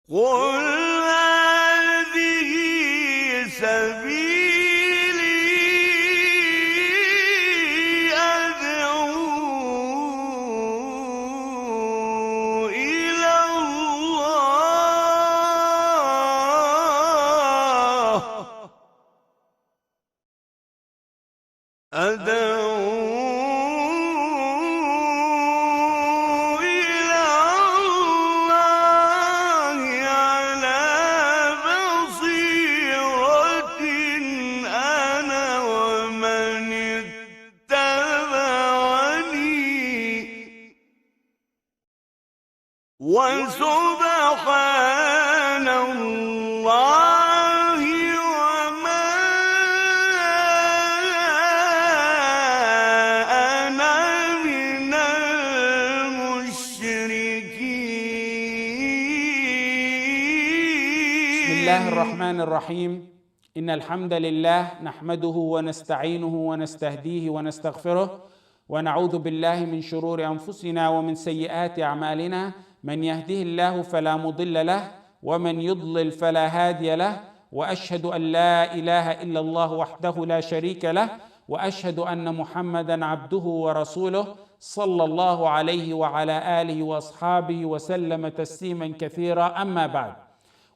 قل هذه سبيلي أدعو إلى الله على بصيرة أنا ومن اتبعني وسبحان الله وما أنا من بسم الله المشركين. الرحمن الرحيم. إن الحمد لله نحمده ونستعينه ونستهديه ونستغفره ونعوذ بالله من شرور أنفسنا ومن سيئات أعمالنا. من يهده الله فلا مضل له ومن يضلل فلا هادي له، وأشهد أن لا إله إلا الله وحده لا شريك له، وأشهد أن محمدًا عبده ورسوله صلى الله عليه وعلى آله وأصحابه وسلم تسليمًا كثيرًا. أما بعد.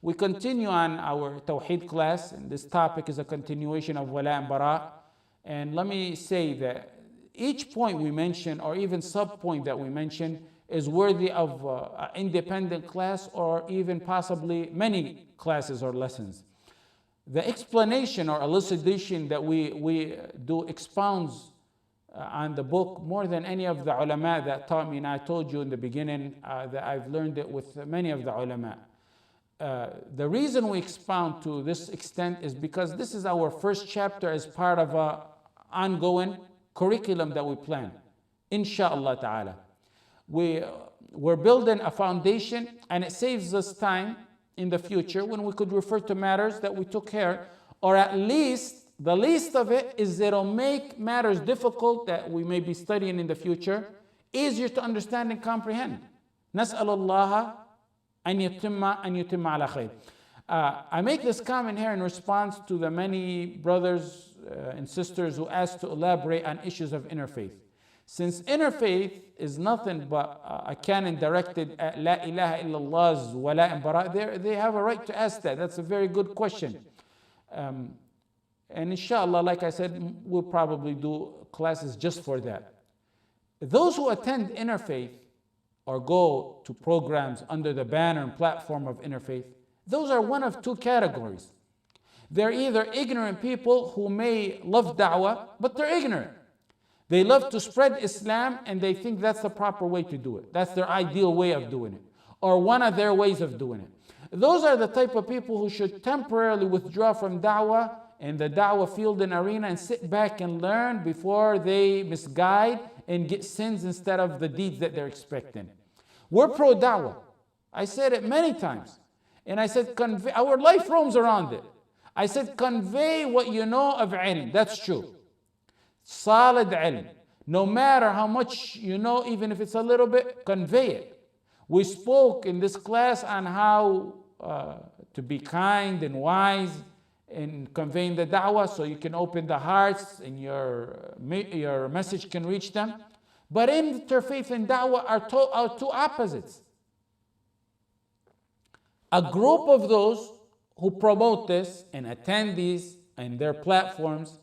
We continue on our Tawheed class, and this topic is a continuation of Wala and Bara. And let me say that each point we mention, or even sub-point that we mention, is worthy of an independent class, or even possibly many classes or lessons. The explanation or elucidation that we do expounds on the book more than any of the ulama that taught me. And I told you in the beginning that I've learned it with many of the ulama. The reason we expound to this extent is because this is our first chapter as part of an ongoing curriculum that we plan, insha'Allah ta'ala. We're building a foundation, and it saves us time in the future when we could refer to matters that we took care, or at least the least of it is it'll make matters difficult that we may be studying in the future easier to understand and comprehend. Nas'alullah an yutimma ala khayr. I make this comment here in response to the many brothers and sisters who asked to elaborate on issues of interfaith. Since interfaith is nothing but a canon directed at La ilaha illallah's wala and bara, they have a right to ask that. That's a very good question. And inshallah, like I said, we'll probably do classes just for that. Those who attend interfaith or go to programs under the banner and platform of interfaith, those are one of two categories. They're either ignorant people who may love da'wah, but they're ignorant. They love to spread Islam and they think that's the proper way to do it. That's their ideal way of doing it, or one of their ways of doing it. Those are the type of people who should temporarily withdraw from da'wah and the da'wah field and arena and sit back and learn before they misguide and get sins instead of the deeds that they're expecting. We're pro-da'wah. I said it many times. And I said, our life roams around it. I said, convey what you know of ilm. That's true. Solid ilm. No matter how much you know, even if it's a little bit, convey it. We spoke in this class on how to be kind and wise in conveying the da'wah, so you can open the hearts and your message can reach them. But interfaith and da'wah are two opposites. A group of those who promote this and attend these and their platforms,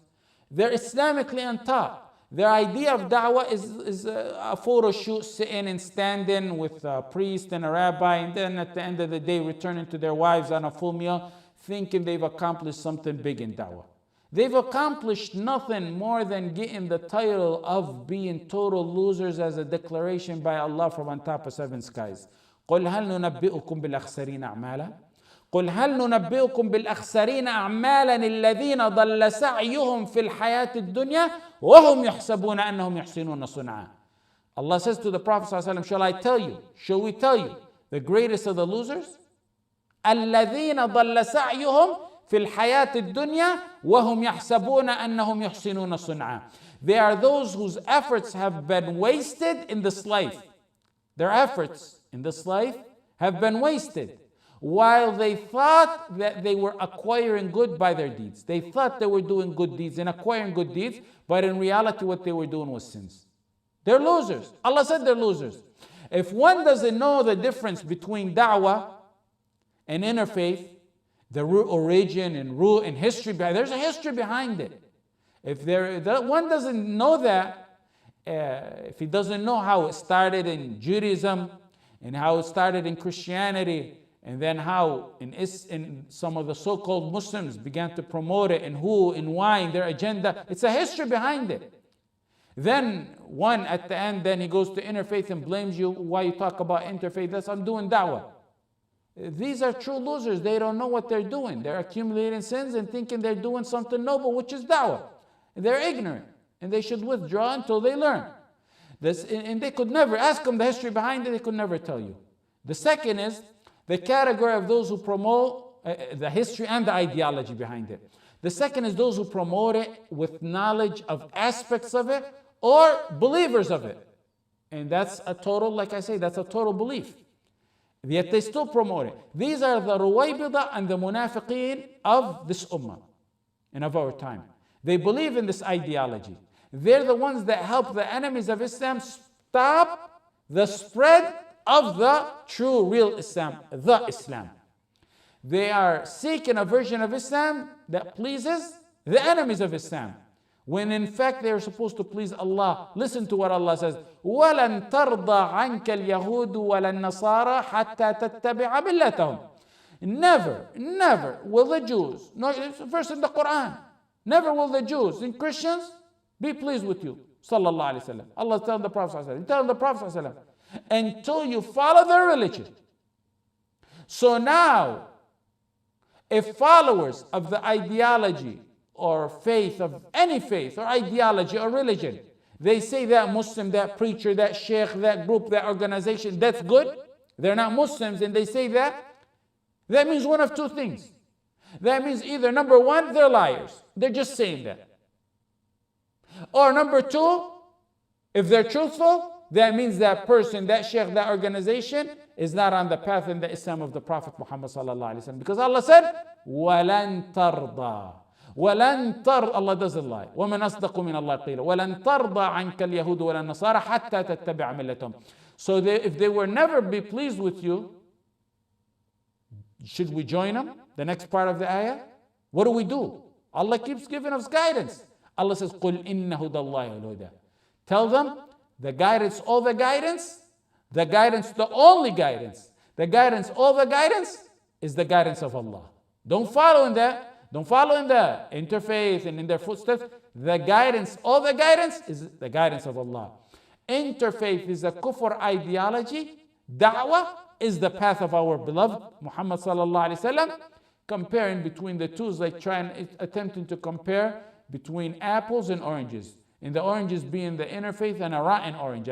they're Islamically untaught. Their idea of da'wah is a photo shoot, sitting and standing with a priest and a rabbi, and then at the end of the day returning to their wives on a full meal, thinking they've accomplished something big in da'wah. They've accomplished nothing more than getting the title of being total losers as a declaration by Allah from on top of seven skies. قُلْ هَلْ نُنَبِّئُكُمْ بِالْأَخْسَرِينَ أَعْمَالًا قُلْ هَلْ نُنَبِّئُكُمْ بِالْأَخْسَرِينَ أَعْمَالًا الَّذِينَ ضَلَّ سَعْيُهُمْ فِي الْحَيَاةِ الدُّنْيَا وَهُمْ يَحْسَبُونَ أَنَّهُمْ يُحْسِنُونَ صُنْعًا. Allah says to the Prophet ﷺ, shall we tell you the greatest of the losers? الَّذِينَ ضَلَّ سَعْيُهُمْ فِي الْحَيَاةِ الدُّنْيا وَهُمْ يَحْسَبُونَ أَنَّهُمْ يُحْسِنُونَ صُنْعًا. They are those whose efforts have been wasted in this life. Their efforts in this life have been wasted. while they thought that they were acquiring good by their deeds. They thought they were doing good deeds and acquiring good deeds, but in reality what they were doing was sins. They're losers. Allah said they're losers. If one doesn't know the difference between da'wah and interfaith, the origin and rule and history, there's a history behind it. If one doesn't know that, if he doesn't know how it started in Judaism and how it started in Christianity, and then how in some of the so-called Muslims began to promote it, and who and why and their agenda, it's a history behind it. Then one at the end, then he goes to interfaith and blames you, why you talk about interfaith? That's, I'm doing da'wah. These are true losers. They don't know what they're doing. They're accumulating sins and thinking they're doing something noble, which is da'wah. They're ignorant, and they should withdraw until they learn. And they could never, ask them the history behind it, they could never tell you. The second is the category of those who promote the history and the ideology behind it. The second is those who promote it with knowledge of aspects of it or believers of it. And that's a total, like I say, that's a total belief. Yet they still promote it. These are the Ruwaybida and the Munafiqeen of this ummah and of our time. They believe in this ideology. They're the ones that help the enemies of Islam stop the spread of the true, real Islam, the Islam. They are seeking a version of Islam that pleases the enemies of Islam, when in fact they are supposed to please Allah. Listen to what Allah says: وَلَن تَرْضَى عَنْكَ الْيَهُودُ وَلَا النَّصَارَى حَتَّى تَتَّبِعَ مِلَّتَهُم. Never will the Jews, no, it's a verse in the Quran, never will the Jews and Christians be pleased with you. Sallallahu Alaihi Wasallam. Allah telling the Prophet Sallallahu Alaihi Wasallam, telling the Prophet Sallallahu Alaihi Wasallam, until you follow their religion. So now, if followers of the ideology or faith of any faith or ideology or religion, they say that Muslim, that preacher, that sheikh, that group, that organization, that's good, they're not Muslims and they say that, that means one of two things. That means either number one, they're liars, they're just saying that. Or number two, if they're truthful, that means that person, that sheikh, that organization is not on the path in the Islam of the Prophet Muhammad sallallahu alaihi wasallam. Because Allah said, وَلَن تَرْضَى. وَلَن تَرْضَى. Allah doesn't lie. وَمَنْ أَصْدَقُ مِنَ اللَّهِ قِيلًا. وَلَن تَرْضَى عَنْكَ الْيَهُودُ وَلَا النَّصَارَى حَتَّى تَتَّبِعَ مِلَّتَهُم. So if they will never be pleased with you, should we join them? The next part of the ayah. What do? Allah keeps giving us guidance. Allah says, قُلْ إِنَّ هُدَى اللَّهِ الْهُدَى. Tell them the guidance, all the guidance, the only guidance, all the guidance is the guidance of Allah. Don't follow in that. Don't follow in the interfaith and in their footsteps. The guidance, all the guidance is the guidance of Allah. Interfaith is a kufr ideology. Da'wah is the path of our beloved Muhammad sallallahu alaihi wasallam. Comparing between the two is like attempting to compare between apples and oranges. And the oranges being the interfaith and a rotten orange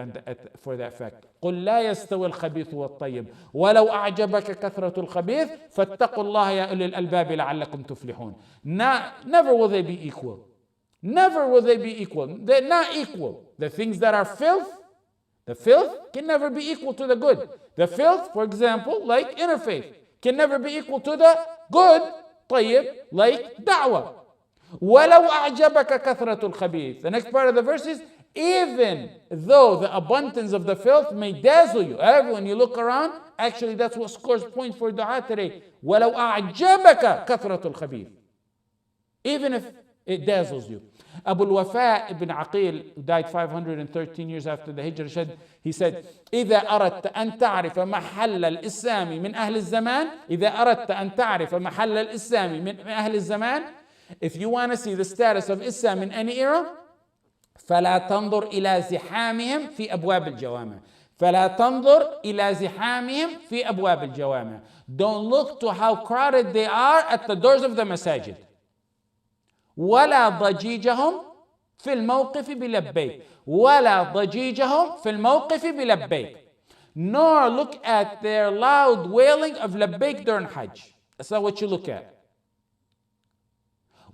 for that fact. قُلْ لَا يَسْتَوِي الْخَبِيثُ وَالطَّيِّبُ وَلَوْ أَعْجَبَكَ كَثْرَةُ الْخَبِيثِ فَاتَّقُوا اللَّهَ يَا أُولِي الْأَلْبَابِ لَعَلَّكُمْ تُفْلِحُونَ. Never will they be equal. Never will they be equal. They're not equal. The things that are filth, the filth can never be equal to the good. The filth, for example, like interfaith, can never be equal to the good, طيب, like da'wah. وَلَوْ أَعْجَبَكَ كَثْرَةُ الْخَبِيثِ. The next part of the verse is, even though the abundance of the filth may dazzle you. When you look around, actually that's what scores points for dua today. وَلَوْ أَعْجَبَكَ كَثْرَةُ الْخَبِيثِ. Even if it dazzles you. Abu al-Wafa ibn Aqil, who died 513 years after the Hijrah, he said, إذا أردت أن تعرف محل الإسلام من أهل الزمان إذا أردت أن تعرف محل الإسلام من أهل الزمان. If you want to see the status of Islam in any era, فلا تنظر إلى زحامهم في أبواب الجوامع. فلا تنظر إلى زحامهم في أبواب الجوامع. Don't look to how crowded they are at the doors of the masajid. ولا ضجيجهم في الموقف بلبيك. ولا ضجيجهم في الموقف بلبيك. Nor look at their loud wailing of labbaik during Hajj. That's not what you look at.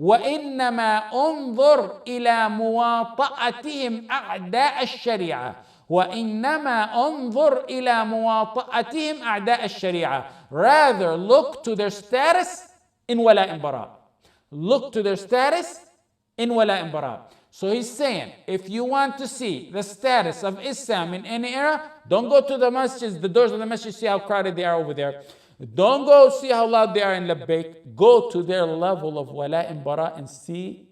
وإنما انظر إلى مواطأتهم أعداء الشريعة وإنما انظر إلى مواطأتهم أعداء الشريعة. Rather look to their status in ولاء براء. Look to their status in ولاء براء. So he's saying, if you want to see the status of Islam in any era, don't go to the masjids, the doors of the masjid, see how crowded they are over there. Don't go see how loud they are in Labbaik. Go to their level of wala and bara and see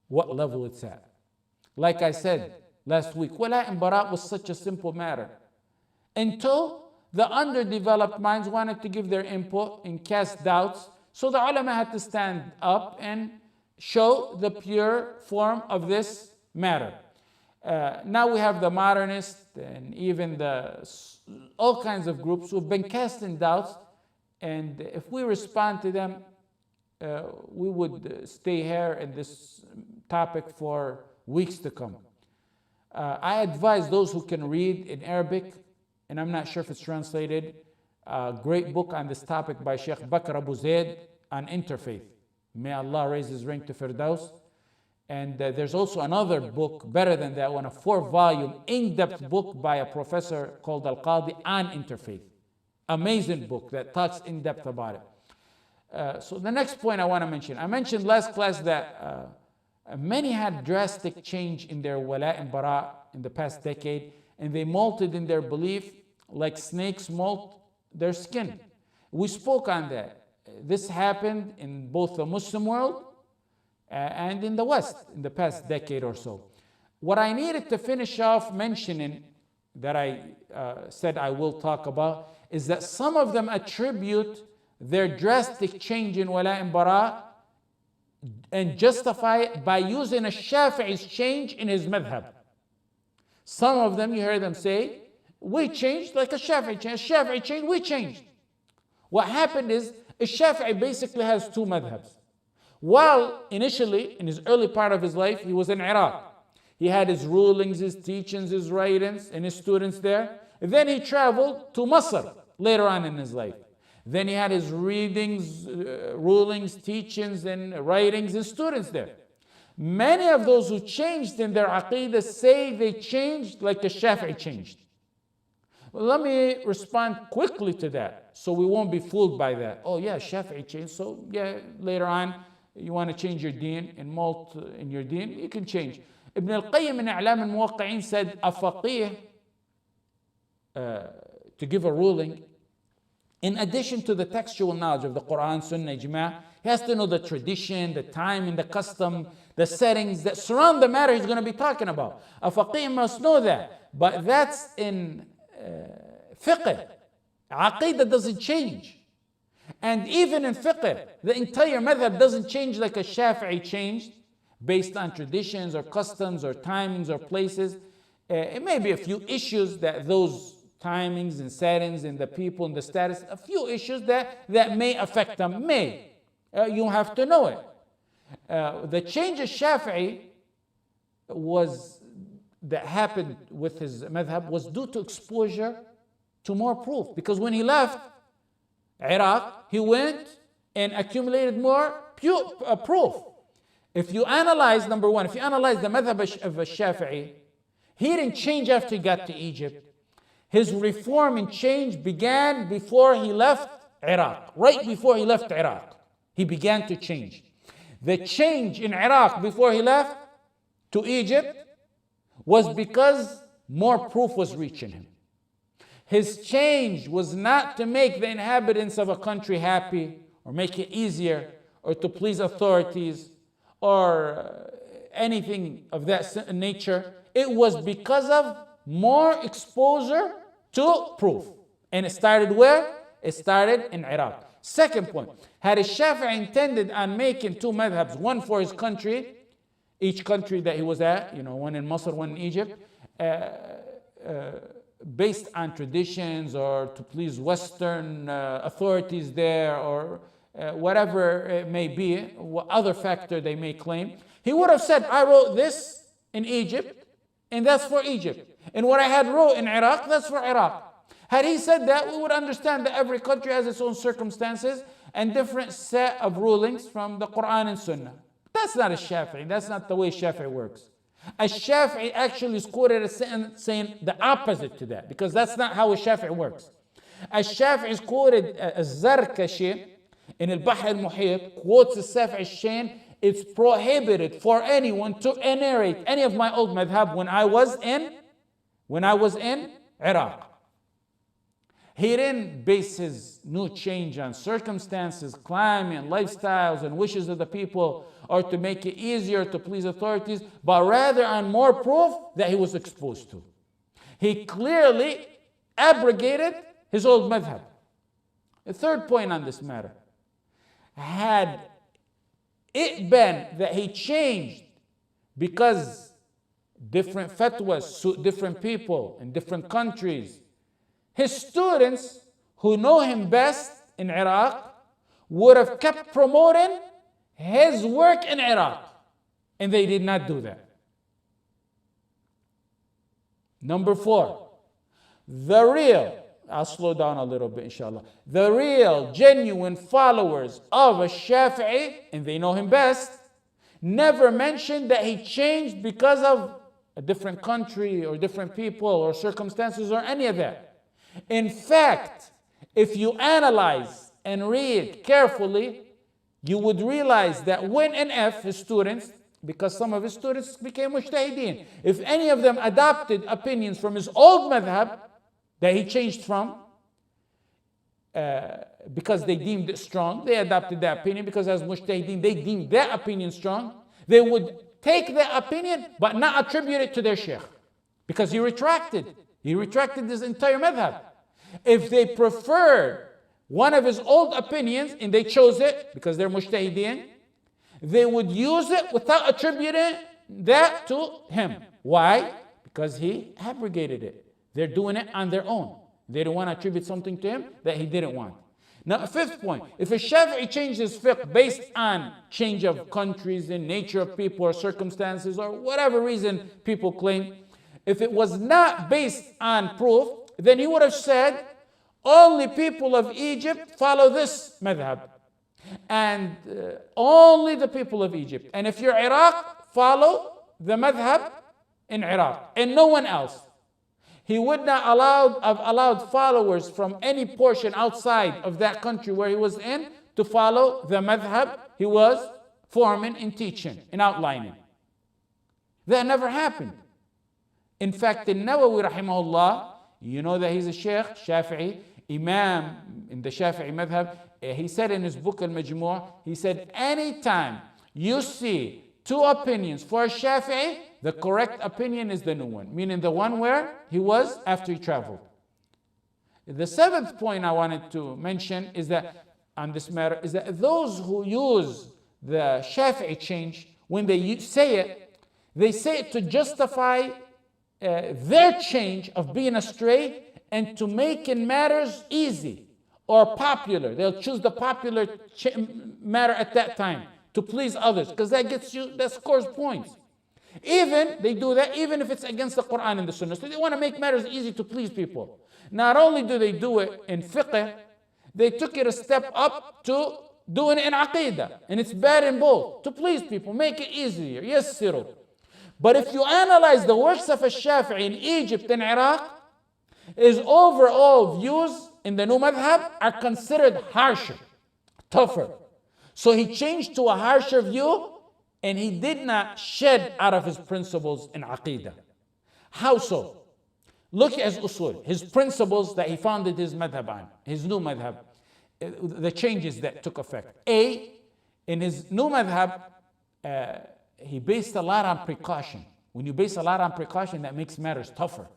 what level it's at. Like I said last week, wala and bara was such a simple matter until the underdeveloped minds wanted to give their input and cast doubts. So the ulama had to stand up and show the pure form of this matter. Now we have the modernists and even all kinds of groups who've been casting doubts, and if we respond to them, we would stay here in this topic for weeks to come. I advise those who can read in Arabic, and I'm not sure if it's translated, a great book on this topic by Sheikh Bakr Abu Zaid on interfaith. May Allah raise his rank to Firdaus. And there's also another book, better than that one, a 4-volume, in-depth book by a professor called Al-Qadi on interfaith. Amazing book that talks in depth about it. So the next point I want to mention, I mentioned last class that many had drastic change in their wala and bara in the past decade, and they molted in their belief like snakes molt their skin. We spoke on that. This happened in both the Muslim world and in the West in the past decade or so. What I needed to finish off mentioning that I said I will talk about is that some of them attribute their drastic change in wala and bara and justify it by using a Shafi'i's change in his madhab. Some of them, you hear them say, we changed like a Shafi'i changed. Shafi'i changed, we changed. What happened is, a Shafi'i basically has two madhabs. While initially, in his early part of his life, he was in Iraq. He had his rulings, his teachings, his writings, and his students there. Then he traveled to Masr later on in his life. Then he had his readings, rulings, teachings, and writings, and students there. Many of those who changed in their aqidah say they changed like the Shafi'i changed. Well, let me respond quickly to that so we won't be fooled by that. Oh yeah, Shafi'i changed, so yeah, later on you want to change your deen and molt in your deen, you can change. Ibn al-Qayyim in A'lam al-Muwaqqi'in said a faqih, to give a ruling, in addition to the textual knowledge of the Quran, Sunnah, Ijma', he has to know the tradition, the time and the custom, the settings that surround the matter he's going to be talking about. A faqih must know that, but that's in fiqh. Aqidah doesn't change. And even in fiqh, the entire madhab doesn't change like a Shafi'i changed based on traditions or customs or timings or places. It may be a few issues that those timings and settings and the people and the status, a few issues that may affect them, may. You have to know it. The change of Shafi'i that happened with his madhab was due to exposure to more proof. Because when he left Iraq, he went and accumulated more proof. If you analyze, number one, if you analyze the madhab of Shafi'i, he didn't change after he got to Egypt. His reform and change began before he left Iraq. Right before he left Iraq, he began to change. The change in Iraq before he left to Egypt was because more proof was reaching him. His change was not to make the inhabitants of a country happy or make it easier or to please authorities or anything of that nature. It was because of more exposure to proof. And it started where? It started in Iraq. Second point, had Shafi'i intended on making two madhabs, one for his country, each country that he was at, one in Masr, one in Egypt, based on traditions or to please Western authorities there or whatever it may be, what other factor they may claim, he would have said, I wrote this in Egypt, and that's for Egypt. And what I had wrote in Iraq, that's for Iraq. Had he said that, we would understand that every country has its own circumstances and different set of rulings from the Quran and Sunnah. That's not a Shafi'i. That's not the way Shafi'i works. Al-Shafi'i actually is quoted as saying the opposite to that, because that's not how Al-Shafi'i works. Al-Shafi'i is quoted as Zarkashi in Al-Bahr al-Muhit, quotes Al-Shafi'i saying, it's prohibited for anyone to narrate any of my old madhab when I was in Iraq. He didn't base his new change on circumstances, climate, lifestyles, and wishes of the people, or to make it easier to please authorities, but rather on more proof that he was exposed to. He clearly abrogated his old madhab. The third point on this matter, had it been that he changed because different fatwas suit different people in different countries, his students who know him best in Iraq would have kept promoting his work in Iraq, and they did not do that. Number 4, I'll slow down a little bit, inshallah. The real, genuine followers of Shafi'i, and they know him best, never mentioned that he changed because of a different country or different people or circumstances or any of that. In fact, if you analyze and read carefully, you would realize that when and if his students, because some of his students became mujtahideen, if any of them adopted opinions from his old madhab that he changed from, because they deemed it strong, they adopted that opinion because as mujtahideen they deemed that opinion strong, they would take that opinion but not attribute it to their sheikh, because he retracted his entire madhab. If they preferred one of his old opinions and they chose it because they're mujtahideen, they would use it without attributing that to him. Why? Because he abrogated it. They're doing it on their own. They don't want to attribute something to him that he didn't want. Now, a fifth point, if a Shafi'i changed his fiqh based on change of countries and nature of people or circumstances or whatever reason people claim, if it was not based on proof, then he would have said, only people of Egypt follow this madhab, and only the people of Egypt. And if you're Iraq, follow the madhab in Iraq, and no one else. He would not have allowed followers from any portion outside of that country where he was in to follow the madhab he was forming and teaching and outlining. That never happened. In fact, in Nawawi rahimahullah, you know that he's a Shaykh, Shafi'i, Imam in the Shafi'i madhab. He said in his book Al-Majmu', he said, anytime you see two opinions for a Shafi'i, the correct opinion is the new one, meaning the one where he was after he traveled. The seventh point I wanted to mention is that on this matter is that those who use the Shafi'i change, when they say it to justify their change of being astray and to making matters easy or popular. They'll choose the popular matter at that time to please others, because that scores points. They do that even if it's against the Quran and the Sunnah. So they want to make matters easy to please people. Not only do they do it in fiqh, they took it a step up to doing it in aqidah. And it's bad in both. To please people, make it easier. Yes, siru. But if you analyze the works of Shafi'i in Egypt and Iraq, his overall views in the new madhab are considered harsher, tougher. So he changed to a harsher view, and he did not shed out of his principles in aqidah. How so? Look at his usul, his principles that he founded his madhab on, his new madhab, the changes that took effect. In his new madhab, he based a lot on precaution. When you base a lot on precaution, that makes matters tougher.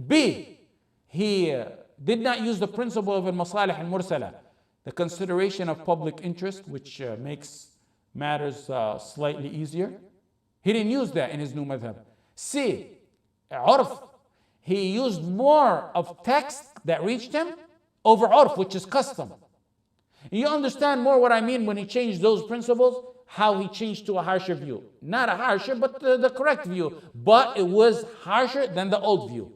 B, he did not use the principle of al-masalih al-mursala, the consideration of public interest, which makes matters slightly easier. He didn't use that in his new madhab. C, urf, he used more of text that reached him over urf, which is custom. You understand more what I mean when he changed those principles, how he changed to a harsher view. Not a harsher, but the correct view. But it was harsher than the old view.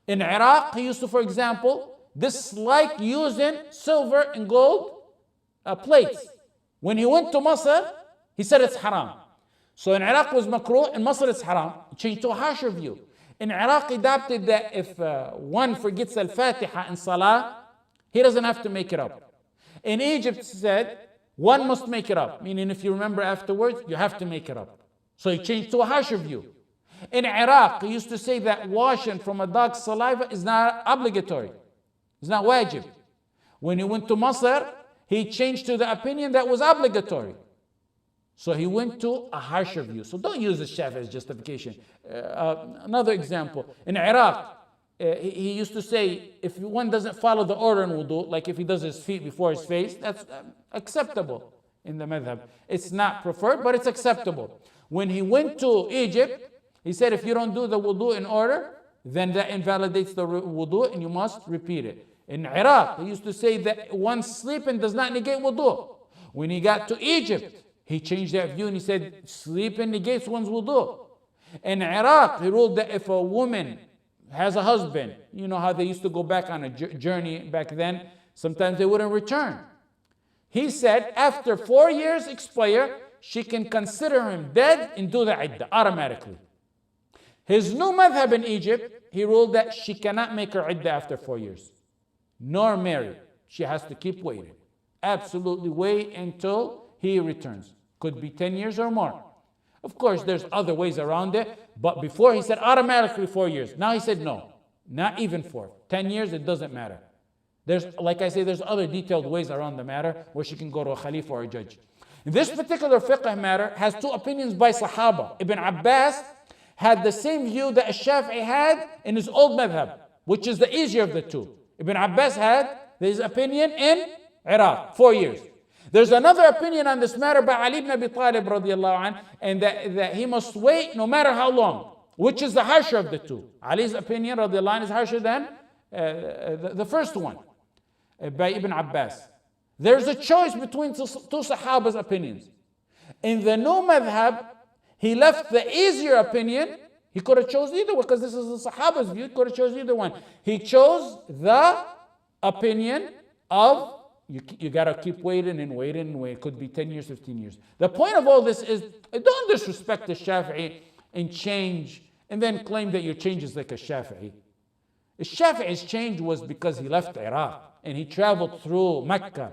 In Iraq, he used to, for example, dislike using silver and gold plates. When he went to Masr, he said it's haram. So in Iraq was makruh, in Masr it's haram. It changed to a harsher view. In Iraq adopted that if one forgets al-Fatiha in Salah, he doesn't have to make it up. In Egypt said, one must make it up, meaning if you remember afterwards, you have to make it up. So he changed to a harsher view. In Iraq, he used to say that washing from a dog's saliva is not obligatory. It's not wajib. When he went to Masr, he changed to the opinion that was obligatory. So he went to a harsher view. So don't use the Shafi as justification. Another example, in Iraq, he used to say, if one doesn't follow the order in wudu, like if he does his feet before his face, that's acceptable in the madhab. It's not preferred, but it's acceptable. When he went to Egypt, he said, if you don't do the wudu in order, then that invalidates the wudu and you must repeat it. In Iraq, he used to say that one sleeping does not negate wudu. When he got to Egypt, he changed that view and he said, sleeping negates one's wudu. In Iraq, he ruled that if a woman has a husband, you know how they used to go back on a journey back then, sometimes they wouldn't return. He said, after 4 years expire, she can consider him dead and do the iddah automatically. His new madhab in Egypt, he ruled that she cannot make her iddah after 4 years, nor marry. She has to keep waiting. Absolutely wait until he returns. Could be 10 years or more. Of course, there's other ways around it, but before he said automatically 4 years. Now he said no, not even 4. 10 years, it doesn't matter. There's, like I say, there's other detailed ways around the matter where she can go to a Khalifa or a judge. This particular fiqh matter has two opinions by Sahaba. Ibn Abbas had the same view that Shafi'i had in his old madhab, which is the easier of the two. Ibn Abbas had his opinion in Iraq, 4 years. There's another opinion on this matter by Ali ibn Abi Talib radiallahu anh, and that he must wait no matter how long, which is the harsher of the two. Ali's opinion radiallahu anh is harsher than the first one by Ibn Abbas. There's a choice between two Sahaba's opinions. In the new madhab, he left the easier opinion. He could have chosen either one because this is the Sahaba's view. He could have chosen either one. He chose the opinion of you got to keep waiting and waiting and waiting. It could be 10 years, 15 years. The point of all this is don't disrespect the Shafi'i and change and then claim that your change is like a Shafi'i. The Shafi'i's change was because he left Iraq and he traveled through Mecca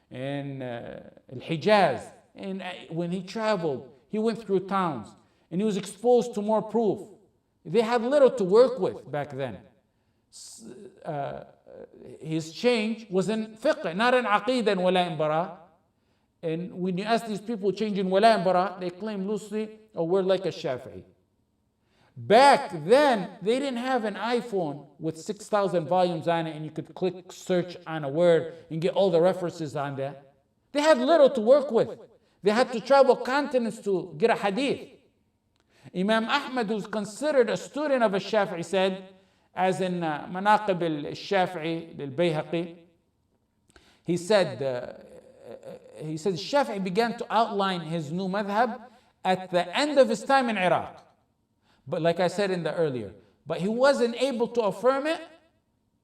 and Al-Hijaz. And when he traveled, he went through towns and he was exposed to more proof. They had little to work with back then. His change was in fiqh, not in aqidah and wala and bara. And when you ask these people changing wala and bara, they claim loosely, oh, we're like a Shafi'i. Back then, they didn't have an iPhone with 6,000 volumes on it and you could click search on a word and get all the references on that. They had little to work with. They had to travel continents to get a hadith. Imam Ahmad, who's considered a student of a Shafi'i, said, as in Manaqib al-Shafi'i, al-Bayhaqi, he said Shafi'i began to outline his new madhab at the end of his time in Iraq. But like I said in the earlier, but he wasn't able to affirm it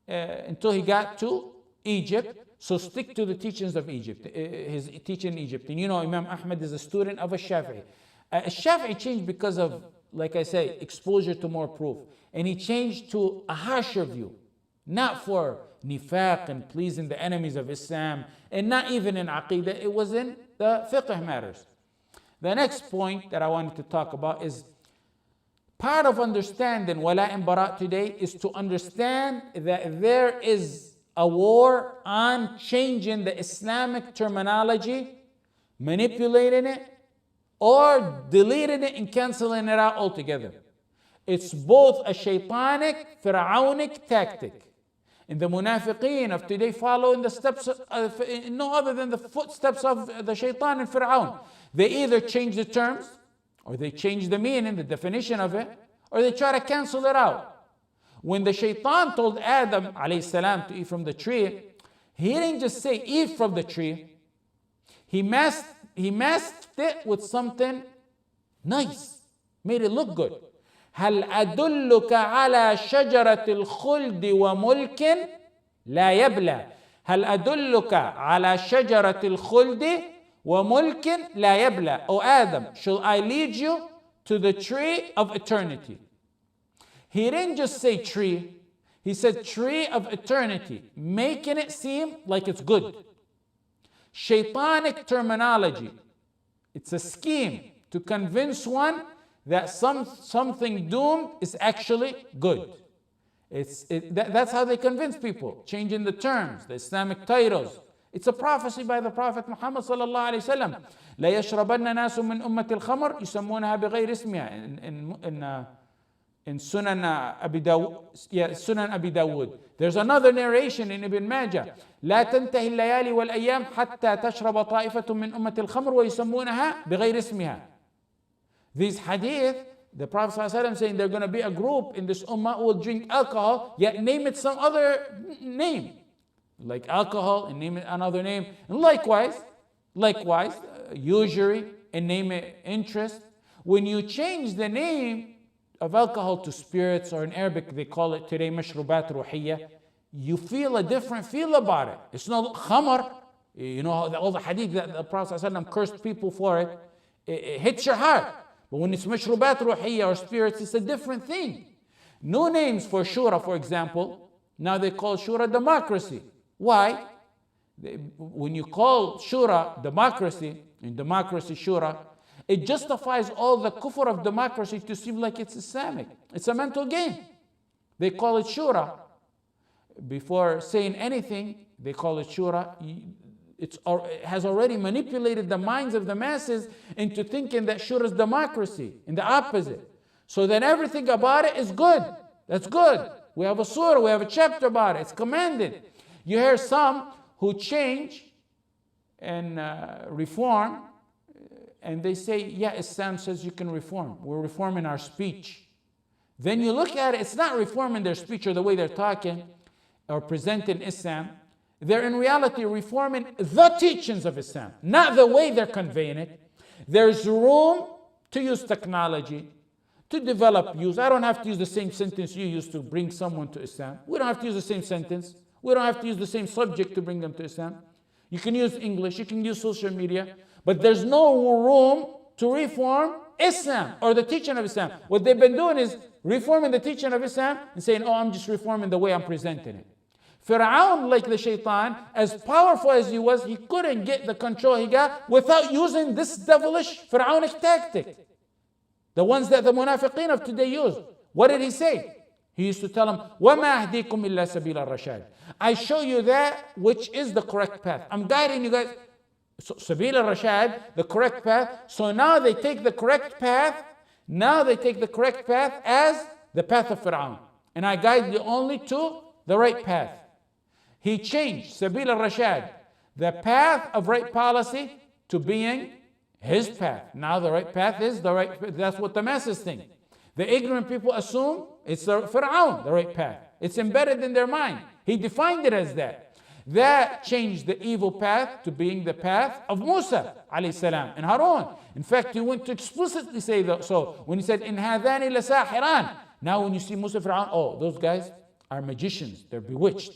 until he got to Egypt. So stick to the teachings of Egypt, his teaching in Egypt. And you know, Imam Ahmad is a student of a Shafi'i. Shafi'i changed because of, like I say, exposure to more proof. And he changed to a harsher view, not for nifaq and pleasing the enemies of Islam, and not even in aqidah, it was in the fiqh matters. The next point that I wanted to talk about is part of understanding wala and bara today is to understand that there is a war on changing the Islamic terminology, manipulating it, or deleting it and canceling it out altogether. It's both a shaitanic, pharaonic tactic. And the munafiqeen of today follow in the steps, no other than the footsteps of the shaitan and Fir'aun. They either change the terms, or they change the meaning, the definition of it, or they try to cancel it out. When the shaitan told Adam alayhi salam to eat from the tree, he didn't just say eat from the tree. He masked it with something nice, made it look good. هل أدلك على شجرة الخلد وملك لا يبلى هل أدلك على شجرة الخلد وملك لا يبلى. O Adam, shall I lead you to the tree of eternity? He didn't just say tree, he said tree of eternity, making it seem like it's good. Shaitanic terminology. It's a scheme to convince one that something doomed is actually good. That's how they convince people, changing the terms, the Islamic titles. It's a prophecy by the Prophet Muhammad sallallahu alaihi wasallam. لا يشربن ناس من أمة الخمر يسمونها بغير اسمها. In Sunan Abi Dawud. There's another narration in Ibn Majah. لا تنتهي الليالي والأيام حتى تشرب طائفة من أمة الخمر ويسمونها بغير اسمها. These hadith, the Prophet ﷺ saying they're going to be a group in this ummah who will drink alcohol, yet name it some other name. Like alcohol and name it another name. And likewise, usury and name it interest. When you change the name of alcohol to spirits, or in Arabic they call it today mashrubat ruhiyya, you feel a different feel about it. It's not khamar. You know all the hadith that the Prophet ﷺ cursed people for it. It hits your heart. But when it's mashrubat ruhiyya or spirits, it's a different thing. New names for shura, for example, now they call shura democracy. Why? When you call shura democracy, in democracy shura, it justifies all the kufr of democracy to seem like it's Islamic. It's a mental game. They call it shura. Before saying anything, they call it shura. It has already manipulated the minds of the masses into thinking that shura is democracy, and the opposite. So then everything about it is good. That's good. We have a surah, we have a chapter about it. It's commanded. You hear some who change and reform, and they say, yeah, Islam says you can reform. We're reforming our speech. Then you look at it, it's not reforming their speech or the way they're talking or presenting Islam. They're in reality reforming the teachings of Islam, not the way they're conveying it. There's room to use technology, to develop use. I don't have to use the same sentence you use to bring someone to Islam. We don't have to use the same sentence. We don't have to use the same subject to bring them to Islam. You can use English, you can use social media, but there's no room to reform Islam or the teaching of Islam. What they've been doing is reforming the teaching of Islam and saying, oh, I'm just reforming the way I'm presenting it. Fir'aun, like the shaitan, as powerful as he was, he couldn't get the control he got without using this devilish Fir'aunic tactic. The ones that the munafiqeen of today use. What did he say? He used to tell them, وَمَا أَهْدِيكُمْ إِلَّا سَبِيلَ الرَّشَادِ. I show you that which is the correct path. I'm guiding you guys. So, Sabil al-Rashad, the correct path. So now they take the correct path. Now they take the correct path as the path of Fir'aun. And I guide you only to the right path. He changed Sabil al-Rashad, the path of right policy, to being his path. Now the right path is the right path. That's what the masses think. The ignorant people assume it's the Fir'aun, the right path. It's embedded in their mind. He defined it as that. That changed the evil path to being the path of Musa alayhi salam and Harun. In fact, he went to explicitly say that. So when he said, "In hadani lasahiran," now when you see Musa Fir'aun, oh, those guys are magicians. They're bewitched.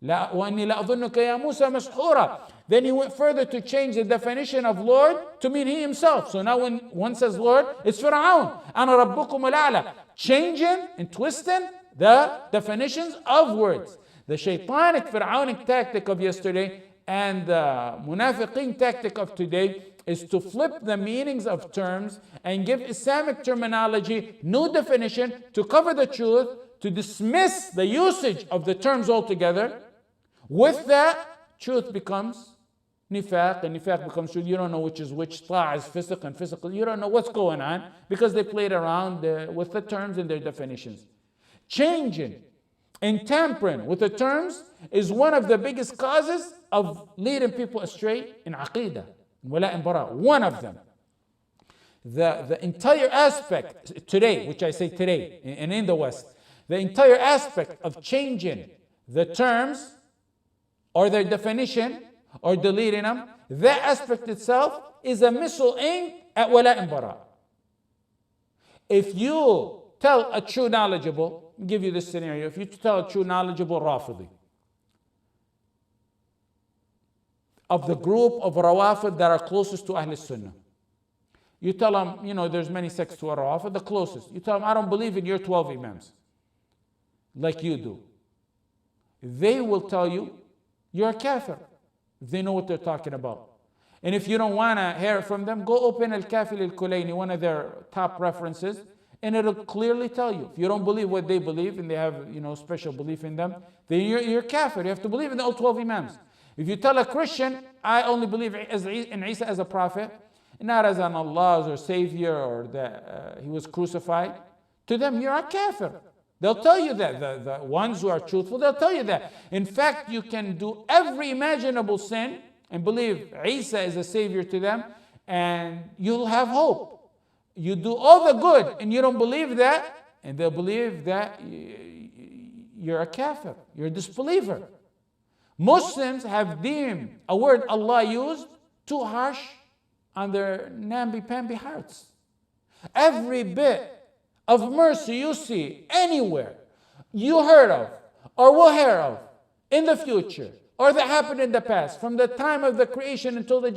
La وَأَنِّي لَأَظُنُّكَ يَا مُوسَى مَسْحُورًا. Then he went further to change the definition of Lord to mean he himself. So now when one says Lord, it's Fir'aun. أَنَا رَبُّكُمُ الْأَعْلَى. Changing and twisting the definitions of words. The shaitanic Fir'aunic tactic of yesterday and the munafiqeen tactic of today is to flip the meanings of terms and give Islamic terminology new definition to cover the truth, to dismiss the usage of the terms altogether. With that, truth becomes nifaq, and nifaq becomes truth. You don't know which is which. Ta'a is fisq and fisq. You don't know what's going on because they played around with the terms and their definitions. Changing and tampering with the terms is one of the biggest causes of leading people astray in aqidah, in wala and bara. One of them. The entire aspect today, which I say today, and in the West, the entire aspect of changing the terms or their definition or deleting them, that aspect itself is a missile aimed at wala and bara. If you tell a true knowledgeable, I'll give you this scenario, if you tell a true knowledgeable Rafidi, of the group of Rawafid that are closest to Ahl Sunnah. You tell them, there's many sects to Rawafid, the closest. You tell them, I don't believe in your 12 Imams like you do. They will tell you, you're a kafir. They know what they're talking about. And if you don't want to hear from them, go open Al-Kafi Al-Kulayni, one of their top references, and it'll clearly tell you. If you don't believe what they believe, and they have special belief in them, then you're kafir. You have to believe in all 12 Imams. If you tell a Christian, I only believe in Isa as a prophet, not as an Allah or Savior, or that he was crucified, to them you're a kafir. They'll tell you that. The ones who are truthful, they'll tell you that. In fact, you can do every imaginable sin and believe Isa is a savior to them, and you'll have hope. You do all the good and you don't believe that, and they'll believe that you're a kafir, you're a disbeliever. Muslims have deemed a word Allah used too harsh on their namby-pamby hearts. Every bit of mercy you see anywhere, you heard of, or will hear of in the future, or that happened in the past, from the time of the creation until the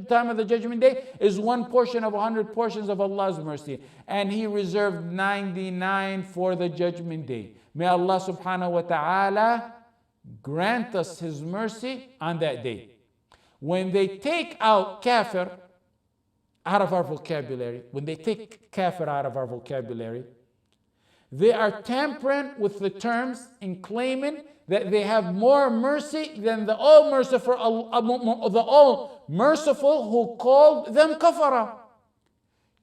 time of the judgment day, is one portion of 100 portions of Allah's mercy. And He reserved 99 for the judgment day. May Allah subhanahu wa ta'ala grant us His mercy on that day. When they take out kafir out of our vocabulary, they are tampering with the terms in claiming that they have more mercy than the all-merciful who called them kafara.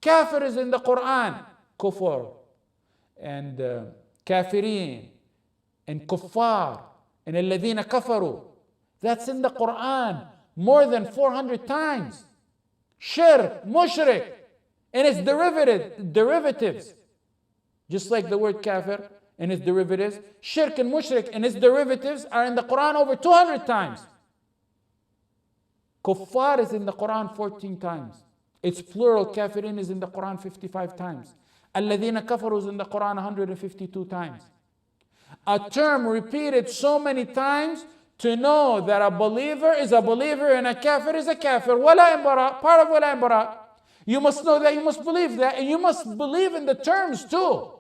Kafir is in the Quran, kufur, and kafirin, and kuffar, and alladhina kafaru. That's in the Quran more than 400 times. Shirk, mushrik, and its derivatives. Just like the word kafir and its derivatives, shirk and mushrik and its derivatives are in the Quran over 200 times. Kuffar is in the Quran 14 times. Its plural, kafirin, is in the Quran 55 times. Alladhina kafaru is in the Quran 152 times. A term repeated so many times to know that a believer is a believer and a kafir is a kafir. Wala and bara, part of wala and bara. You must know that, you must believe that, and you must believe in the terms too.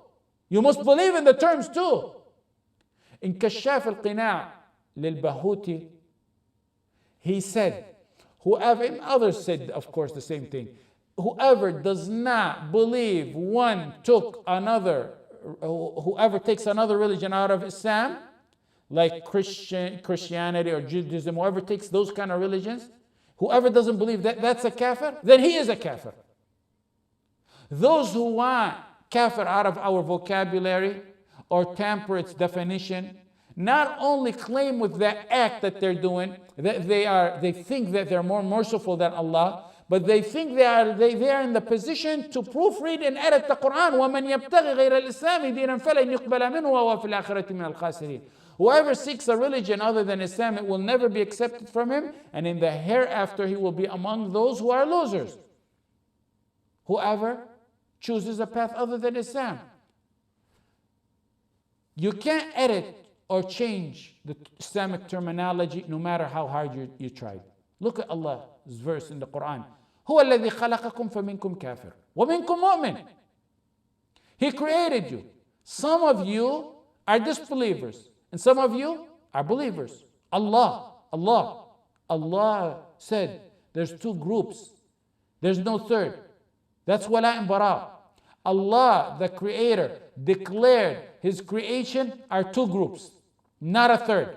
You must believe in the terms too. In Kashaf al-Qina' lil-Bahuti, he said, whoever, and others said of course the same thing, whoever does not believe whoever takes another religion out of Islam, like Christianity or Judaism, whoever takes those kind of religions, whoever doesn't believe that that's a kafir, then he is a kafir. Those who want kafir out of our vocabulary or tamper its definition, not only claim with that act that they're doing that they think that they're more merciful than Allah, but they think they are in the position to proofread and edit the Quran. وَمَنْ يَبْتَغِ غَيْرَ الْإِسْلَامِ دِينًا فَلَنْ يُقْبَلَ مِنْهُ وَهُوَ فِي الْآخِرَةِ مِنَ الْخَاسِرِينَ. Whoever seeks a religion other than Islam, it will never be accepted from him, and in the hereafter he will be among those who are losers. Whoever chooses a path other than Islam. You can't edit or change the Islamic terminology no matter how hard you try. Look at Allah's verse in the Quran. هو الذي خلقكم فمنكم كافر ومنكم مؤمن. He created you. Some of you are disbelievers and some of you are believers. Allah said there's two groups. There's no third. That's wala and bara. Allah, the creator, declared his creation are two groups, not a third.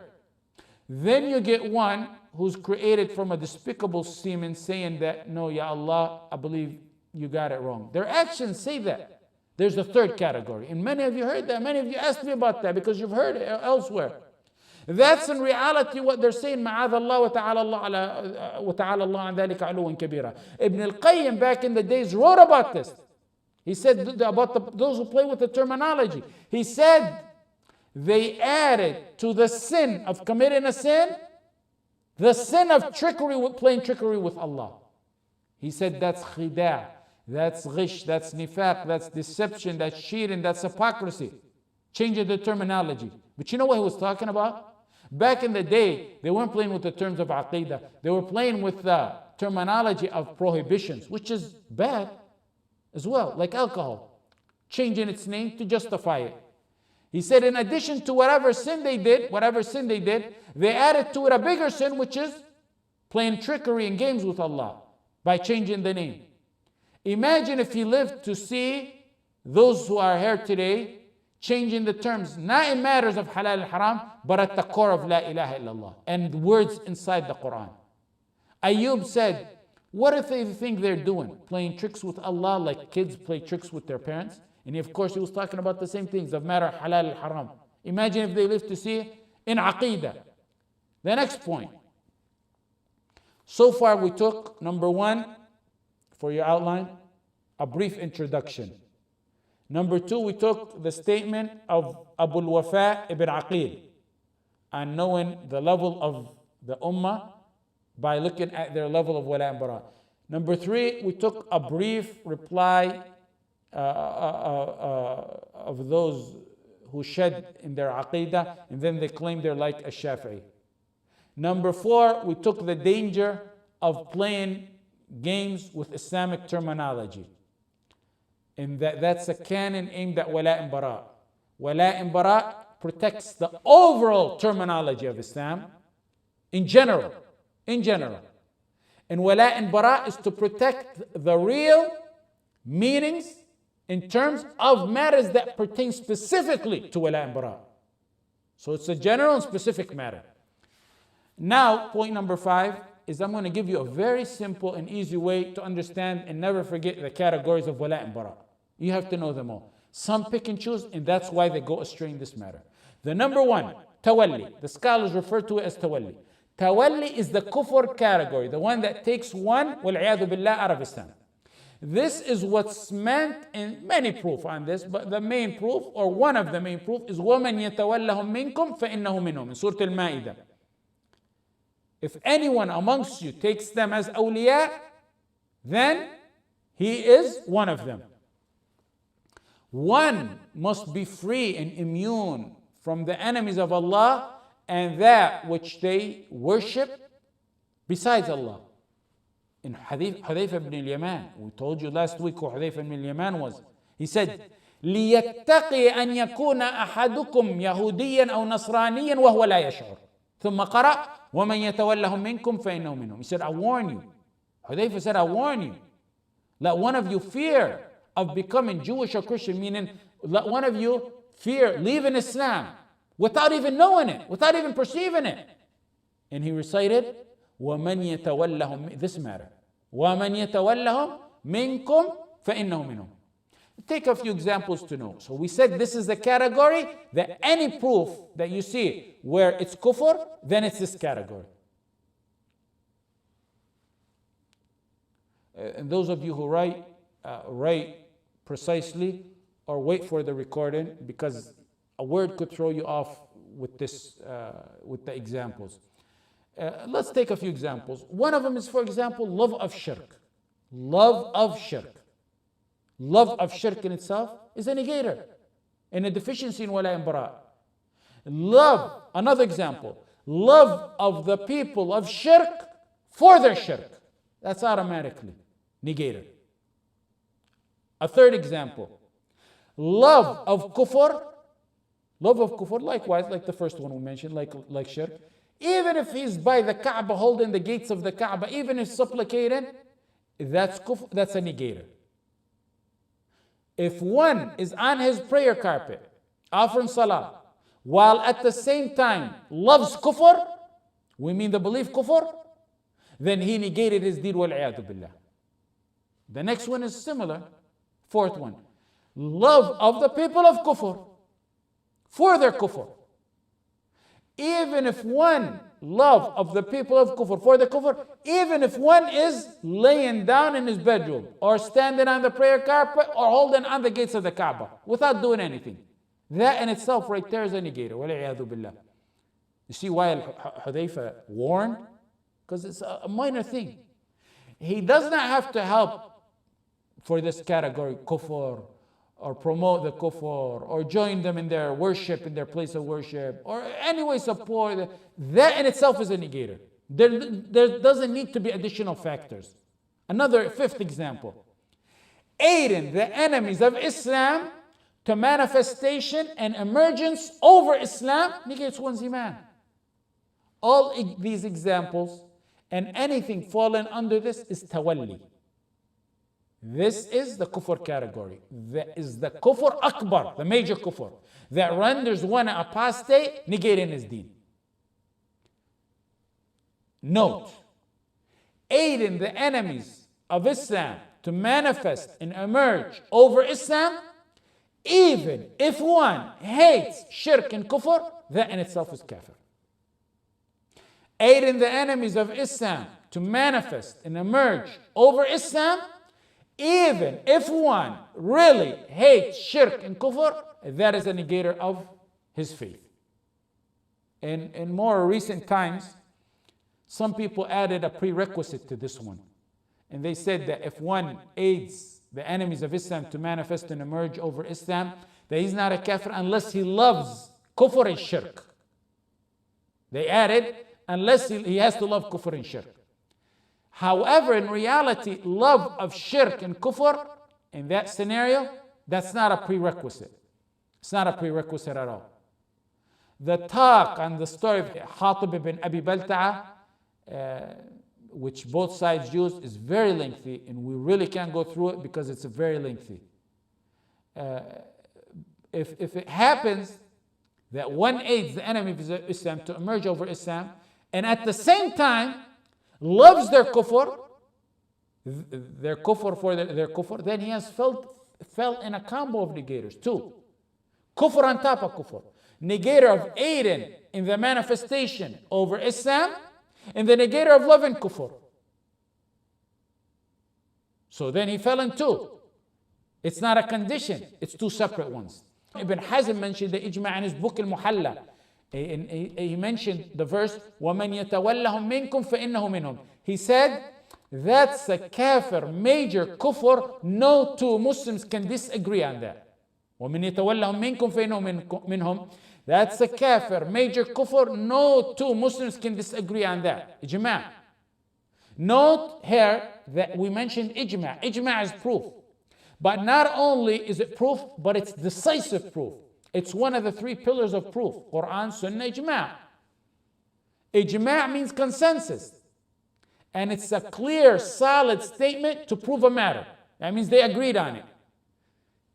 Then you get one who's created from a despicable semen saying that, no, Ya Allah, I believe you got it wrong. Their actions say that. There's a third category. And many of you heard that. Many of you asked me about that because you've heard it elsewhere. That's in reality what they're saying. مَعَاذَ اللَّهِ وَتَعَالَى اللَّهُ عَنْ ذَلِكَ عُلُوًّا كَبِيرًا. Ibn al-Qayyim back in the days wrote about this. He said about those who play with the terminology. He said they added to the sin of committing a sin, the sin of playing trickery with Allah. He said that's khida', that's ghish, that's nifaq, that's deception, that's cheating, that's hypocrisy. Changing the terminology. But you know what he was talking about? Back in the day, they weren't playing with the terms of aqidah. They were playing with the terminology of prohibitions, which is bad as well, like alcohol, changing its name to justify it. He said, in addition to whatever sin they did, they added to it a bigger sin, which is playing trickery and games with Allah by changing the name. Imagine if he lived to see those who are here today changing the terms, not in matters of halal and haram, but at the core of la ilaha illallah and words inside the Quran. Ayub said, what if they think they're doing? Playing tricks with Allah like kids play tricks with their parents? And of course he was talking about the same things of matter of halal and haram. Imagine if they live to see in aqidah. The next point. So far we took, number one, for your outline, a brief introduction. Number two, we took the statement of Abu al-Wafa ibn Aqil and knowing the level of the ummah by looking at their level of wala and bara. Number three, we took a brief reply of those who shed in their aqidah and then they claim they're like a Shafi'i. Number four, we took the danger of playing games with Islamic terminology. And that's a canon aimed at wala and bara. Wala and bara protects the overall terminology of Islam in general. And wala and bara is to protect the real meanings in terms of matters that pertain specifically to wala and bara. So it's a general and specific matter. Now, point number 5 is I'm going to give you a very simple and easy way to understand and never forget the categories of wala and bara. You have to know them all. Some pick and choose, and that's why they go astray in this matter. The number 1, tawalli. The scholars refer to it as tawalli. Tawalli is the kufr category, the one that takes one, wal-'iyadhu billah, out of Islam. This is what's meant in many proof on this, but the main proof, or one of the main proof, is وَمَنْ يَتَوَلَّهُمْ مِنْكُمْ فَإِنَّهُ مِنْهُمْ in Surah Al-Ma'idah. If anyone amongst you takes them as awliya, then he is one of them. One must be free and immune from the enemies of Allah and that which they worship besides Allah. In Hadith Hudayfa ibn al-Yaman, we told you last week who Hudayfa ibn al-Yaman was. He said, لِيَتَّقِي أَنْ يَكُونَ أَحَدُكُمْ يَهُودِيًّا أَوْ نَصْرَانِيًّا وَهُوَ لَا يَشْعُرُ ثم قرأ وَمَنْ يَتَوَلَّهُمْ مِنْكُمْ فَإِنَّهُ مِنْهُمْ. He said, I warn you. Hudayfa said, I warn you. Let one of you fear of becoming Jewish or Christian, meaning let one of you fear leaving Islam without even knowing it, without even perceiving it. And he recited, وَمَنْ يَتَوَلَّهُمْ, this matter, وَمَنْ يَتَوَلَّهُمْ مِنْكُمْ فَإِنَّهُ مِنْهُمْ. Take a few examples to know. So we said this is the category that any proof that you see where it's kufr, then it's this category. And those of you who write precisely or wait for the recording, because a word could throw you off with this, with the examples. Let's take a few examples. One of them is, for example, love of shirk. Love of shirk. Love of shirk in itself is a negator and a deficiency in wala and bara. Love, another example, love of the people of shirk for their shirk. That's automatically negator. A third example, love of kufr. Love of kufr, likewise, like the first one we mentioned, like shirk. Even if he's by the Kaaba, holding the gates of the Kaaba, even if supplicating, that's kufr, that's a negator. If one is on his prayer carpet, offering salah, while at the same time loves kufr, we mean the belief kufr, then he negated his deed, wal-'iyadhu billah. The next one is similar. Fourth one, love of the people of kufr for their kufr. Even if one love of the people of kufr for the kufr, even if one is laying down in his bedroom or standing on the prayer carpet or holding on the gates of the Kaaba without doing anything, that in itself right there is a negator. Wal-'iyadhu billah. You see why Hudayfa warned? Because it's a minor thing. He does not have to help for this category, kufr or promote the kufr, or join them in their worship, in their place of worship, or anyway support, that in itself is a negator. There doesn't need to be additional factors. Another fifth example, aiding the enemies of Islam to manifestation and emergence over Islam negates one's iman. All these examples and anything fallen under this is tawalli. This is the kufr category. That is the kufr akbar, the major kufr, that renders one apostate, negating his deen. Note, aiding the enemies of Islam to manifest and emerge over Islam, even if one hates shirk and kufr, that in itself is kafir. Aiding the enemies of Islam to manifest and emerge over Islam, even if one really hates shirk and kufr, that is a negator of his faith. In more recent times, some people added a prerequisite to this one. And they said that if one aids the enemies of Islam to manifest and emerge over Islam, that he's not a kafir unless he loves kufr and shirk. They added, unless he has to love kufr and shirk. However, in reality, love of shirk and kufr, in that scenario, that's not a prerequisite. It's not a prerequisite at all. The talk on the story of Hatib ibn Abi Balta'a, which both sides use, is very lengthy, and we really can't go through it because it's very lengthy. If it happens that one aids the enemy of Islam to emerge over Islam, and at the same time loves their kufr for their kufr, then he has fell in a combo of negators. Two, kufr on top of kufr. Negator of aiding in the manifestation over Islam, and the negator of loving kufr. So then he fell in two. It's not a condition, it's two separate ones. Ibn Hazm mentioned the ijma' in his book Al-Muhalla. He mentioned the verse, وَمَنْ يَتَوَلَّهُمْ مِنْكُمْ فَإِنَّهُ مِنْهُمْ. He said, that's a kafir, major kufr. No two Muslims can disagree on that. وَمَنْ يَتَوَلَّهُمْ مِنْكُمْ فَإِنَّهُ مِنْهُمْ. That's a kafir, major kufr. No two Muslims can disagree on that. Ijma'. Note here that we mentioned ijma'. Ijma' is proof. But not only is it proof, but it's decisive proof. It's one of the three pillars of proof: Quran, Sunnah, Ijma'. Ijma' means consensus. And it's a clear, solid statement to prove a matter. That means they agreed on it.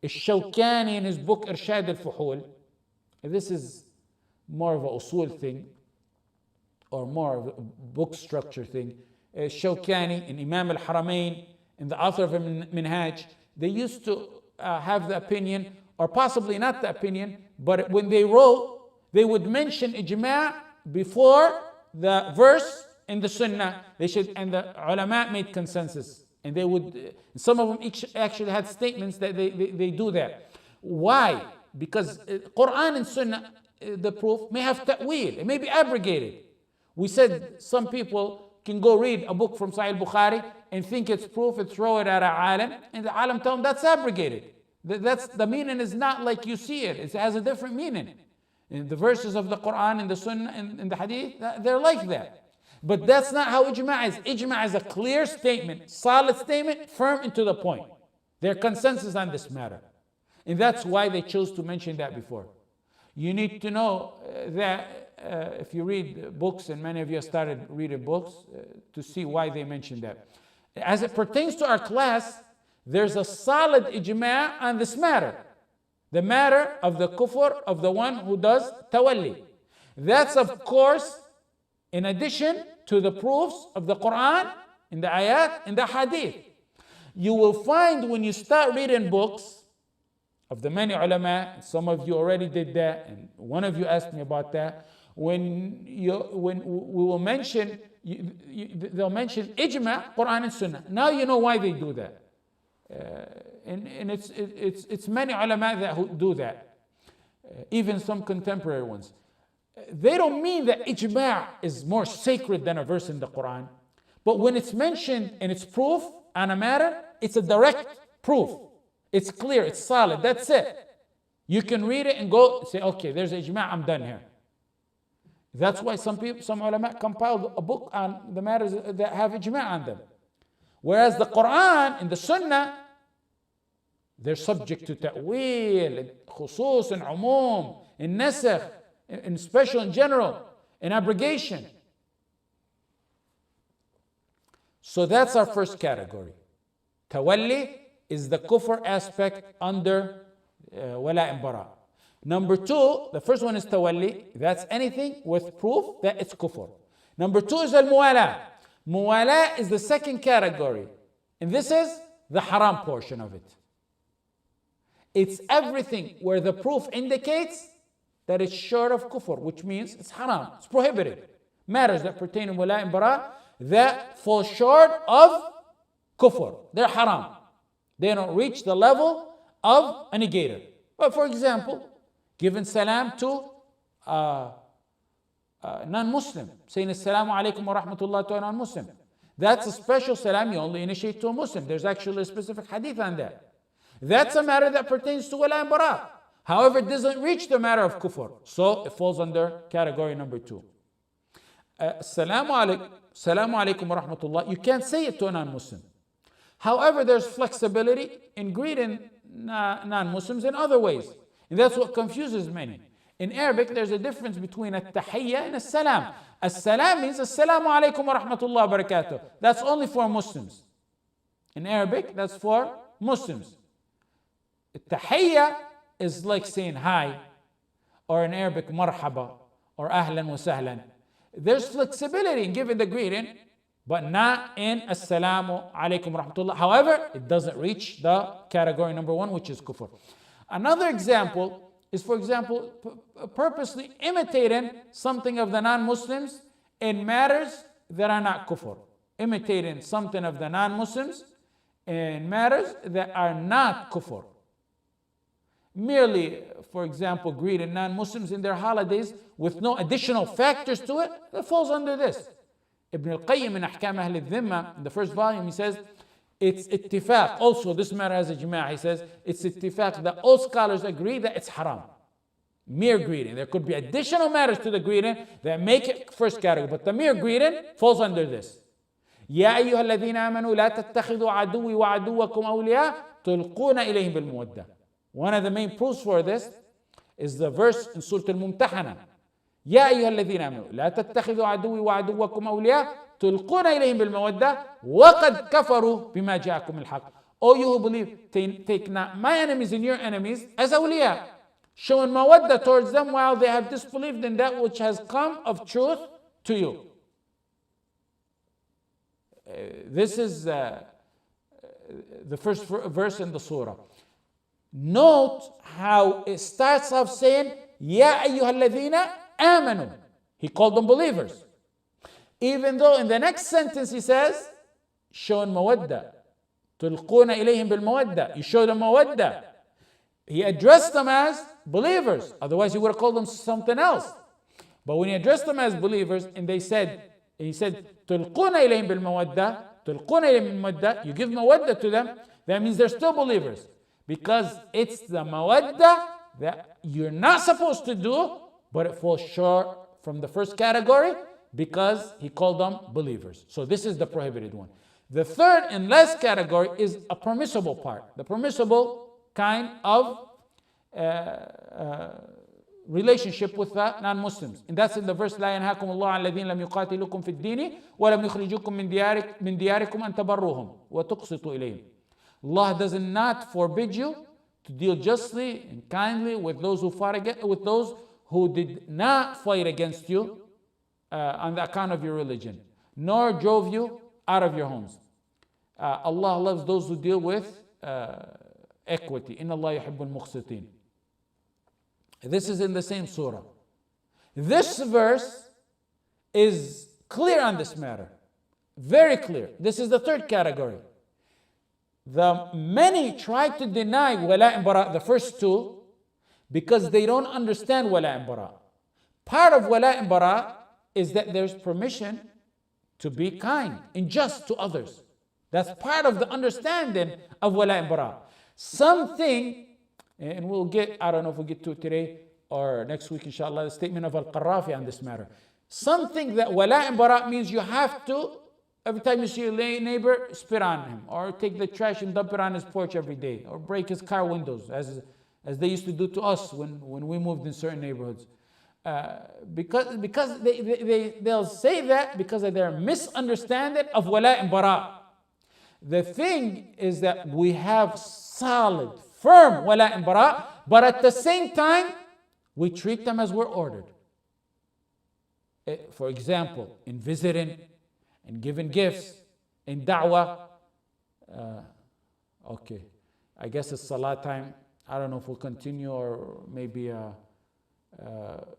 Shawkani in his book Irshad al-Fuhul, this is more of a usul thing, or more of a book structure thing. Shawkani and Imam al-Haramain and the author of Minhaj, they used to have the opinion, or possibly not the opinion, but when they wrote, they would mention ijma' before the verse in the sunnah. They should, and the ulama made consensus, and they would, some of them each actually had statements that they do that. Why? Because Quran and sunnah, the proof may have ta'wil, it may be abrogated. We said some people can go read a book from Sahih Bukhari and think it's proof and throw it at an alim, and the alim tell them that's abrogated. That's, the meaning is not like you see it. It has a different meaning. In the verses of the Quran and the Sunnah and the Hadith, they're like that. But that's not how ijma' is. Ijma' is a clear statement, solid statement, firm and to the point. Their consensus on this matter. And that's why they chose to mention that before. You need to know that if you read books, and many of you have started reading books, to see why they mentioned that. As it pertains to our class, there's a solid ijma' on this matter. The matter of the kufr of the one who does tawalli. That's of course in addition to the proofs of the Quran, in the ayat, in the hadith. You will find when you start reading books of the many ulama, some of you already did that, and one of you asked me about that, when we will mention, they'll mention ijma', Quran and Sunnah. Now you know why they do that. And it's many ulama that do that, even some contemporary ones. They don't mean that ijma' is more sacred than a verse in the Quran, but when it's mentioned and it's proof on a matter, it's a direct proof. It's clear, it's solid, that's it. You can read it and go say, okay, there's ijma', I'm done here. That's why some ulama compiled a book on the matters that have ijma' on them. Whereas the Quran and the Sunnah, they're subject to ta'wil, khusus and umum, in nasakh, in special and general, in abrogation. So that's our first category. Tawalli is the kufr aspect under wala and bara. Number two, the first one is tawalli. That's anything with proof that it's kufr. Number two is al-muwala. Muwala is the second category. And this is the haram portion of it. It's everything where the proof indicates that it's short of kufr, which means it's haram, it's prohibited. Matters that pertain to wala and bara that fall short of kufr. They're haram. They don't reach the level of a negator. But for example, giving salam to non-Muslim, saying assalamu alaikum wa rahmatullah to a non-Muslim. That's a special salam you only initiate to a Muslim. There's actually a specific hadith on that. That's a matter that pertains to wala and bara. However, it doesn't reach the matter of kufr. So it falls under category number two. Assalamu alaikum wa rahmatullah. You can't say it to a non-Muslim. However, there's flexibility in greeting non-Muslims in other ways. And that's what confuses many. In Arabic, there's a difference between at-tahiyya and as-salam. As-salam means assalamu alaikum wa rahmatullah wa barakatuh. That's only for Muslims. In Arabic, that's for Muslims. At-tahiyya is like saying hi, or in Arabic, marhaba, or ahlan wa sahlan. There's flexibility in giving the greeting, but not in assalamu alaikum wa rahmatullah. However, it doesn't reach the category number one, which is kufr. Another example is, for example, purposely imitating something of the non-Muslims in matters that are not kufr. Imitating something of the non-Muslims in matters that are not kufr. Merely, for example, greeting non-Muslims in their holidays with no additional factors to it, that falls under this. Ibn al-Qayyim in Ahkam Ahl al-Dhimma, in the first volume, he says, it's ittifaq. Also, this matter has ijma'. He says, it's ittifaq that all scholars agree that it's haram. Mere greeting. There could be additional matters to the greeting that make it first category, but the mere greeting falls under this. يا أيها الذين آمنوا لا تتخذوا عدوي وعدوكم أولياء تلقون إليهم بالمودة. One of the main proofs for this is the verse in Surah Al-Mumtahana. يا أيها الذين آمنوا لا تتخذوا عدوي وعدوكم أولياء تلقون إليهم بالمودة وقد كفروا بما جاءكم الحق. O you who believe, take not my enemies and your enemies as awliya, showing mawadda towards them while they have disbelieved in that which has come of truth to you. This is the first verse in the surah. Note how it starts off saying, Ya ayyuhalladhina amanu. He called them believers. Even though in the next sentence he says, showing mawadda. Tulquna ilayhim bil mawadda. You show them mawadda. He addressed them as believers. Otherwise he would have called them something else. But when he addressed them as believers and he said, Tulquna ilayhim bil mawadda. Tulquna ilayhim bil mawadda. You give mawadda to them. That means they're still believers. Because it's the mawadda that you're not supposed to do, but it falls short from the first category because he called them believers. So this is the prohibited one. The third and last category is a permissible part, the permissible kind of relationship with the non-Muslims. And that's in the verse, لا ينهاكم الله عن الذين لم يقاتلوكم في الدين ولم يخرجوكم من دياركم أن تبروهم وتقسطوا إليهم. Allah does not forbid you to deal justly and kindly with those who fought against, with those who did not fight against you on the account of your religion, nor drove you out of your homes. Allah loves those who deal with equity. Inna Allah yuhibbul muqsitin. This is in the same surah. This verse is clear on this matter. Very clear. This is the third category. The many try to deny wala and bara, the first two, because they don't understand wala and bara. Part of wala and bara is that there's permission to be kind and just to others. That's part of the understanding of wala and bara. Something, and we'll get, I don't know if we'll get to it today or next week, inshallah, the statement of Al-Qarrafi on this matter. Something that wala and bara means you have to, every time you see your neighbor, spit on him, or take the trash and dump it on his porch every day, or break his car windows, as they used to do to us when we moved in certain neighborhoods. Because they'll say that because of their misunderstanding of wala and bara. The thing is that we have solid, firm wala and bara, but at the same time, we treat them as we're ordered. For example, in visiting, in giving gifts, in da'wah. Okay, I guess it's salah time. I don't know if we'll continue or maybe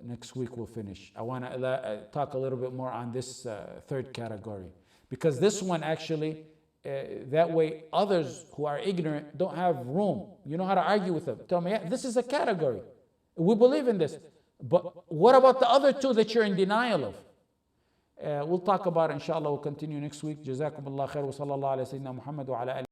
next week we'll finish. I want to talk a little bit more on this third category, because this one actually, that way others who are ignorant don't have room. You know how to argue with them. Tell me, yeah, this is a category. We believe in this. But what about the other two that you're in denial of? We'll talk about it, inshallah. We'll continue next week. Jazakumullah khair wa sallallahu ala sayyidina Muhammad wa ala alihi.